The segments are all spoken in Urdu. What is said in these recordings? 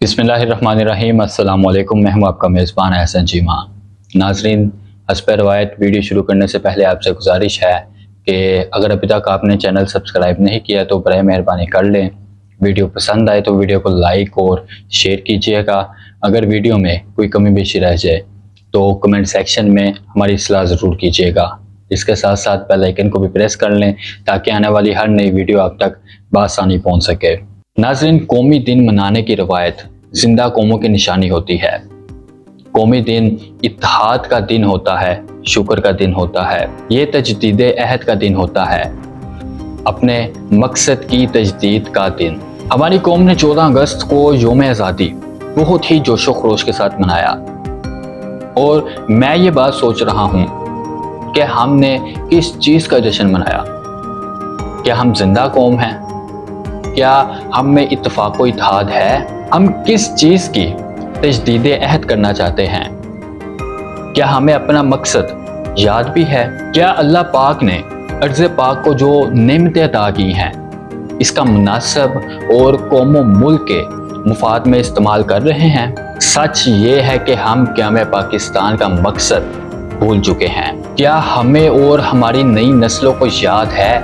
بسم اللہ الرحمن الرحیم۔ السلام علیکم، میں ہوں آپ کا میزبان احسن چیمہ۔ ناظرین، حسب روایت ویڈیو شروع کرنے سے پہلے آپ سے گزارش ہے کہ اگر ابھی تک آپ نے چینل سبسکرائب نہیں کیا تو برائے مہربانی کر لیں۔ ویڈیو پسند آئے تو ویڈیو کو لائک اور شیئر کیجیے گا۔ اگر ویڈیو میں کوئی کمی بیشی رہ جائے تو کمنٹ سیکشن میں ہماری اصلاح ضرور کیجیے گا۔ اس کے ساتھ ساتھ بیل آئیکن کو بھی پریس کر لیں تاکہ آنے والی ہر نئی ویڈیو آپ تک بآسانی پہنچ سکے۔ ناظرین، قومی دن منانے کی روایت زندہ قوموں کی نشانی ہوتی ہے۔ قومی دن اتحاد کا دن ہوتا ہے، شکر کا دن ہوتا ہے، یہ تجدید عہد کا دن ہوتا ہے، اپنے مقصد کی تجدید کا دن۔ ہماری قوم نے 14 اگست کو یوم آزادی بہت ہی جوش و خروش کے ساتھ منایا، اور میں یہ بات سوچ رہا ہوں کہ ہم نے کس چیز کا جشن منایا؟ کیا ہم زندہ قوم ہیں؟ کیا ہم میں اتفاق و اتحاد ہے؟ ہم کس چیز کی تجدید عہد کرنا چاہتے ہیں؟ کیا ہمیں اپنا مقصد یاد بھی ہے؟ کیا اللہ پاک نے ارض پاک کو جو نعمتیں عطا کی ہیں اس کا مناسب اور قوم و ملک کے مفاد میں استعمال کر رہے ہیں؟ سچ یہ ہے کہ ہم قیام پاکستان کا مقصد بھول چکے ہیں۔ کیا ہمیں اور ہماری نئی نسلوں کو یاد ہے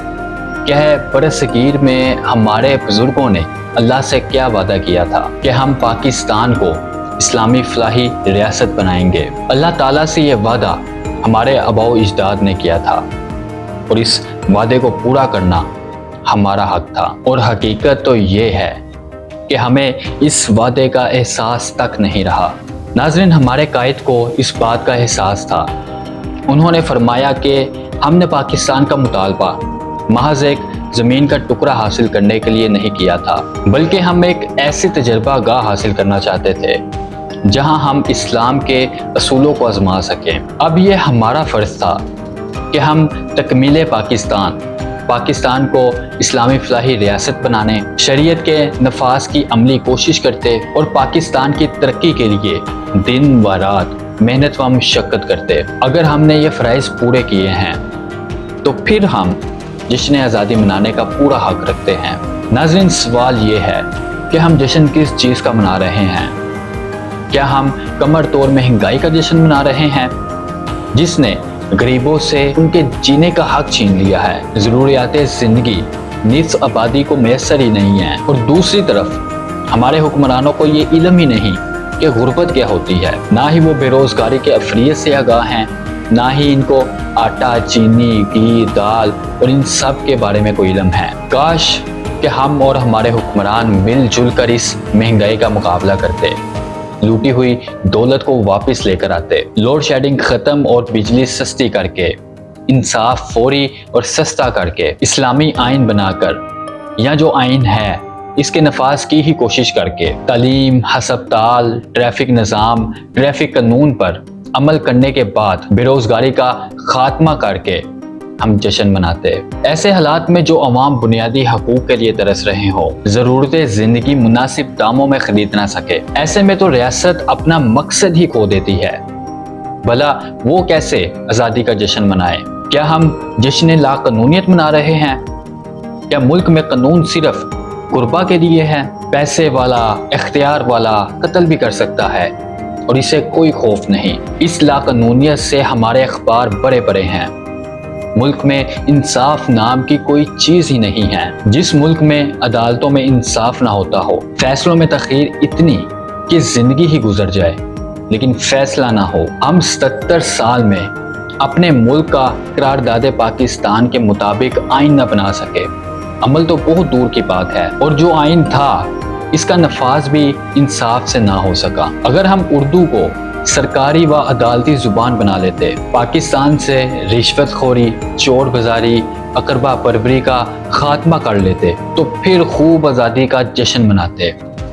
کہ برصغیر میں ہمارے بزرگوں نے اللہ سے کیا وعدہ کیا تھا کہ ہم پاکستان کو اسلامی فلاحی ریاست بنائیں گے؟ اللہ تعالیٰ سے یہ وعدہ ہمارے آباء و اجداد نے کیا تھا، اور اس وعدے کو پورا کرنا ہمارا حق تھا۔ اور حقیقت تو یہ ہے کہ ہمیں اس وعدے کا احساس تک نہیں رہا۔ ناظرین، ہمارے قائد کو اس بات کا احساس تھا۔ انہوں نے فرمایا کہ ہم نے پاکستان کا مطالبہ محض ایک زمین کا ٹکڑا حاصل کرنے کے لیے نہیں کیا تھا، بلکہ ہم ایک ایسی تجربہ گاہ حاصل کرنا چاہتے تھے جہاں ہم اسلام کے اصولوں کو آزما سکیں۔ اب یہ ہمارا فرض تھا کہ ہم تکمیل پاکستان کو اسلامی فلاحی ریاست بنانے، شریعت کے نفاذ کی عملی کوشش کرتے اور پاکستان کی ترقی کے لیے دن و رات محنت و مشقت کرتے۔ اگر ہم نے یہ فرائض پورے کیے ہیں تو پھر ہم جشن آزادی منانے کا پورا حق رکھتے ہیں۔ ناظرین، سوال یہ ہے کہ ہم جشن کس چیز کا منا رہے ہیں؟ کیا ہم کمر توڑ مہنگائی کا جشن منا رہے ہیں جس نے غریبوں سے ان کے جینے کا حق چھین لیا ہے؟ ضروریات زندگی نصف آبادی کو میسر ہی نہیں ہے، اور دوسری طرف ہمارے حکمرانوں کو یہ علم ہی نہیں کہ غربت کیا ہوتی ہے۔ نہ ہی وہ بے روزگاری کے افریت سے آگاہ ہیں، نہ ہی ان کو آٹا، چینی، گھی، دال اور ان سب کے بارے میں کوئی علم ہے۔ کاش کہ ہم اور ہمارے حکمران مل جل کر اس مہنگائی کا مقابلہ کرتے، لوٹی ہوئی دولت کو واپس لے کر آتے، لوڈ شیڈنگ ختم اور بجلی سستی کر کے، انصاف فوری اور سستا کر کے، اسلامی آئین بنا کر، یا جو آئین ہے اس کے نفاذ کی ہی کوشش کر کے، تعلیم، ہسپتال، ٹریفک نظام، ٹریفک قانون پر عمل کرنے کے بعد بے روزگاری کا خاتمہ کر کے ہم جشن مناتے۔ ایسے حالات میں جو عوام بنیادی حقوق کے لیے ترس رہے ہو، ضرورت زندگی مناسب داموں میں خرید نہ سکے، ایسے میں تو ریاست اپنا مقصد ہی کھو دیتی ہے۔ بھلا وہ کیسے آزادی کا جشن منائے؟ کیا ہم جشن لا قانونیت منا رہے ہیں؟ کیا ملک میں قانون صرف غربا کے لیے ہے؟ پیسے والا، اختیار والا قتل بھی کر سکتا ہے اور اسے کوئی خوف نہیں۔ اس لا قانونیت سے ہمارے اخبار بڑے بڑے ہیں۔ ملک میں انصاف نام کی کوئی چیز ہی نہیں ہے۔ جس ملک میں عدالتوں میں انصاف نہ ہوتا ہو، فیصلوں میں تاخیر اتنی کہ زندگی ہی گزر جائے لیکن فیصلہ نہ ہو، ہم 77 سال میں اپنے ملک کا قرارداد پاکستان کے مطابق آئین نہ بنا سکے، عمل تو بہت دور کی بات ہے، اور جو آئین تھا اس کا نفاذ بھی انصاف سے نہ ہو سکا۔ اگر ہم اردو کو سرکاری و عدالتی زبان بنا لیتے، پاکستان سے رشوت خوری، چور بازاری، اقربا پروری کا خاتمہ کر لیتے تو پھر خوب آزادی کا جشن مناتے۔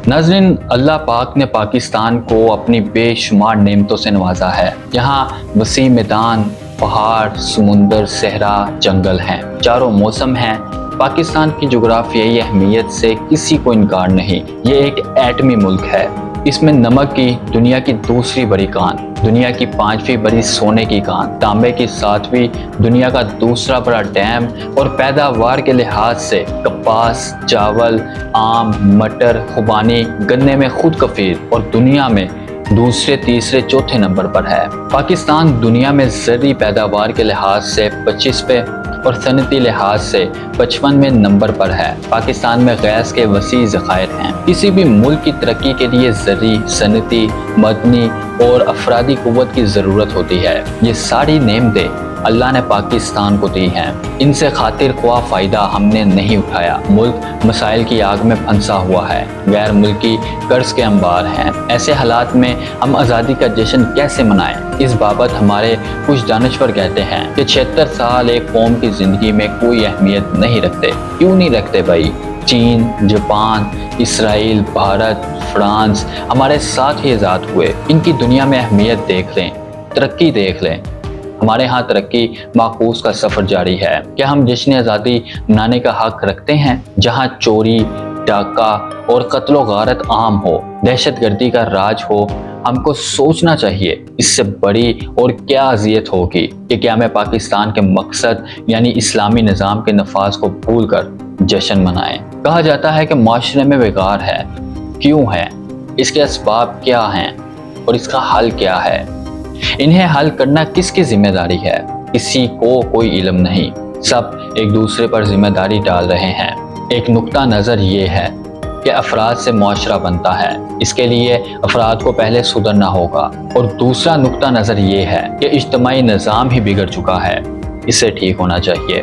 ناظرین، اللہ پاک نے پاکستان کو اپنی بے شمار نعمتوں سے نوازا ہے۔ یہاں وسیع میدان، پہاڑ، سمندر، صحرا، جنگل ہیں، چاروں موسم ہیں۔ پاکستان کی جغرافیائی اہمیت سے کسی کو انکار نہیں، یہ ایک ایٹمی ملک ہے۔ اس میں نمک کی دنیا کی دوسری بڑی کان، دنیا کی 5ویں بڑی سونے کی کان، تانبے کی 7ویں، دنیا کا دوسرا بڑا ڈیم، اور پیداوار کے لحاظ سے کپاس، چاول، آم، مٹر، خوبانی، گنے میں خود کفیل اور دنیا میں دوسرے، تیسرے، چوتھے نمبر پر ہے۔ پاکستان دنیا میں زرعی پیداوار کے لحاظ سے 25ویں اور صنعتی لحاظ سے 55ویں نمبر پر ہے۔ پاکستان میں گیس کے وسیع ذخائر ہیں۔ کسی بھی ملک کی ترقی کے لیے زرعی، صنعتی، مدنی اور افرادی قوت کی ضرورت ہوتی ہے۔ یہ ساری نعمتیں اللہ نے پاکستان کو دی ہیں۔ ان سے خاطر خواہ فائدہ ہم نے نہیں اٹھایا۔ ملک مسائل کی آگ میں پھنسا ہوا ہے، غیر ملکی قرض کے انبار ہیں۔ ایسے حالات میں ہم آزادی کا جشن کیسے منائیں؟ اس بابت ہمارے کچھ دانشور کہتے ہیں کہ 76 سال ایک قوم کی زندگی میں کوئی اہمیت نہیں رکھتے۔ کیوں نہیں رکھتے بھائی؟ چین، جاپان، اسرائیل، بھارت، فرانس ہمارے ساتھ ہی آزاد ہوئے۔ ان کی دنیا میں اہمیت دیکھ لیں، ترقی دیکھ لیں۔ ہمارے ہاں ترقی معکوس کا سفر جاری ہے۔ کیا ہم جشن آزادی منانے کا حق رکھتے ہیں جہاں چوری، ڈاکہ اور قتل و غارت عام ہو، دہشت گردی کا راج ہو؟ ہم کو سوچنا چاہیے اس سے بڑی اور کیا اذیت ہوگی کہ کیا ہمیں پاکستان کے مقصد یعنی اسلامی نظام کے نفاذ کو بھول کر جشن منائیں۔ کہا جاتا ہے کہ معاشرے میں بگاڑ ہے، کیوں ہے؟ اس کے اسباب کیا ہیں اور اس کا حل کیا ہے؟ انہیں حل کرنا کس کی ذمہ داری ہے؟ کسی کو کوئی علم نہیں، سب ایک دوسرے پر ذمہ داری ڈال رہے ہیں۔ ایک نقطہ نظر یہ ہے کہ افراد سے معاشرہ بنتا ہے، اس کے لیے افراد کو پہلے سدھرنا ہوگا، اور دوسرا نقطہ نظر یہ ہے کہ اجتماعی نظام ہی بگڑ چکا ہے، اسے ٹھیک ہونا چاہیے۔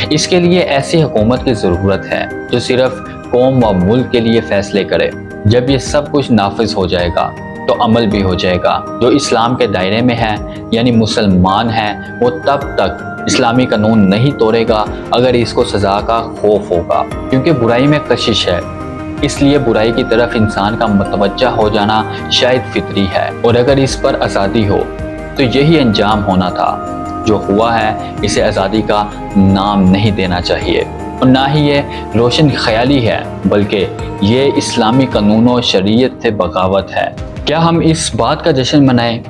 اس کے لیے ایسی حکومت کی ضرورت ہے جو صرف قوم و ملک کے لیے فیصلے کرے۔ جب یہ سب کچھ نافذ ہو جائے گا تو عمل بھی ہو جائے گا۔ جو اسلام کے دائرے میں ہے یعنی مسلمان ہے، وہ تب تک اسلامی قانون نہیں توڑے گا اگر اس کو سزا کا خوف ہوگا، کیونکہ برائی میں کشش ہے۔ اس لیے برائی کی طرف انسان کا متوجہ ہو جانا شاید فطری ہے، اور اگر اس پر آزادی ہو تو یہی انجام ہونا تھا۔ جو ہوا ہے اسے آزادی کا نام نہیں دینا چاہیے، اور نہ ہی یہ روشن خیالی ہے، بلکہ یہ اسلامی قانون و شریعت سے بغاوت ہے۔ کیا ہم اس بات کا جشن منائیں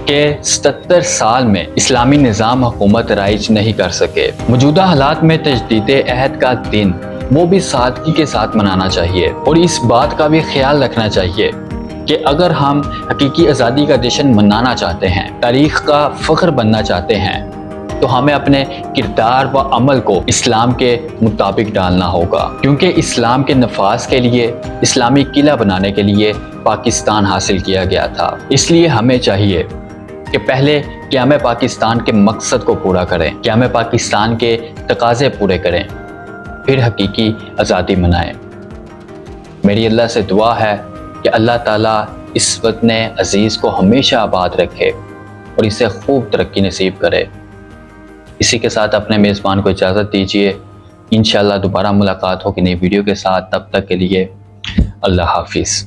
کہ 77 سال میں اسلامی نظام حکومت رائج نہیں کر سکے؟ موجودہ حالات میں تجدید عہد کا دن وہ بھی سادگی کے ساتھ منانا چاہیے، اور اس بات کا بھی خیال رکھنا چاہیے کہ اگر ہم حقیقی آزادی کا جشن منانا چاہتے ہیں، تاریخ کا فخر بننا چاہتے ہیں، تو ہمیں اپنے کردار و عمل کو اسلام کے مطابق ڈالنا ہوگا، کیونکہ اسلام کے نفاذ کے لیے، اسلامی قلعہ بنانے کے لیے پاکستان حاصل کیا گیا تھا۔ اس لیے ہمیں چاہیے کہ پہلے قیام پاکستان کے مقصد کو پورا کریں، قیام پاکستان کے تقاضے پورے کریں، پھر حقیقی آزادی منائیں۔ میری اللہ سے دعا ہے کہ اللہ تعالیٰ اس وطن عزیز کو ہمیشہ آباد رکھے اور اسے خوب ترقی نصیب کرے۔ اسی کے ساتھ اپنے میزبان کو اجازت دیجیے، انشاءاللہ دوبارہ ملاقات ہوگی نئی ویڈیو کے ساتھ۔ تب تک کے لیے اللہ حافظ۔